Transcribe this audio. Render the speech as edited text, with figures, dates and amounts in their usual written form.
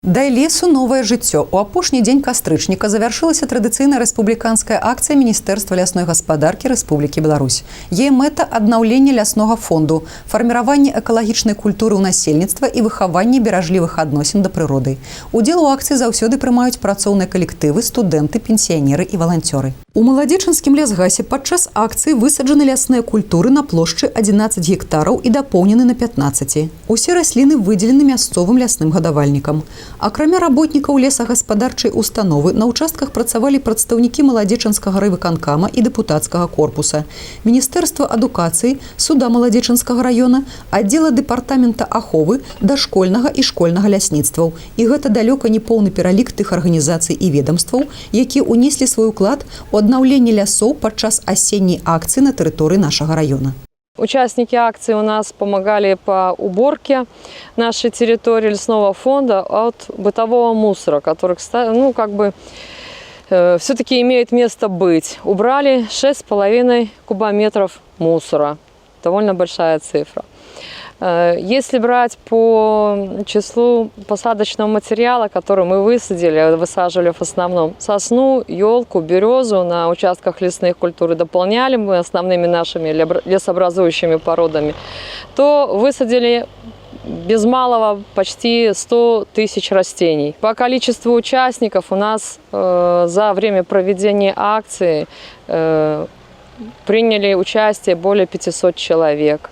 Дай лесу новае жыццё. У апошні дзень кастрычніка завяршылася традыцыйная рэспубліканская акцыя Міністэрства лясной гаспадаркі Рэспублікі Беларусь. Яе мэта – аднаўленне ляснога фонду, фарміраванне экалагічнай культуры ў насельніцтва і выхаванне беражлівых адносін да прыроды. Удзел у акцыі заўсёды прымаюць працоўныя калектывы, студэнты, пенсіянеры і валанцёры. У Маладзечынскім лясгасе падчас акцыі высаджаны лясныя культуры на плошчы 11 гектараў і дапоўнены на 15. Усе расліны выдзелены мясцовым лясным гадавальнікам. Акрамя работнікаў лесагаспадарчай установы на ўчастках працавалі прадстаўнікі Маладзечынскага райвыканкама і дэпутацкага корпуса, Міністэрства адукацыі, суда Маладзечынскага раёна, аддзела дэпартамента аховы, дашкольнага і школьнага лясніцтваў. І гэта далёка не поўны пералік тых арганізацый і ведамстваў, якія ўнеслі свой уклад у аднаўленне лясоў падчас асенняй акцыі на тэрыторыі нашага раёна. Участники акции у нас помогали по уборке нашей территории лесного фонда от бытового мусора, который, все-таки имеет место быть. Убрали 6,5 кубометров мусора. Довольно большая цифра. Если брать по числу посадочного материала, который мы высаживали в основном сосну, елку, березу на участках лесных культур и дополняли мы основными нашими лесообразующими породами, то высадили без малого почти 100 тысяч растений. По количеству участников у нас за время проведения акции приняли участие более 500 человек.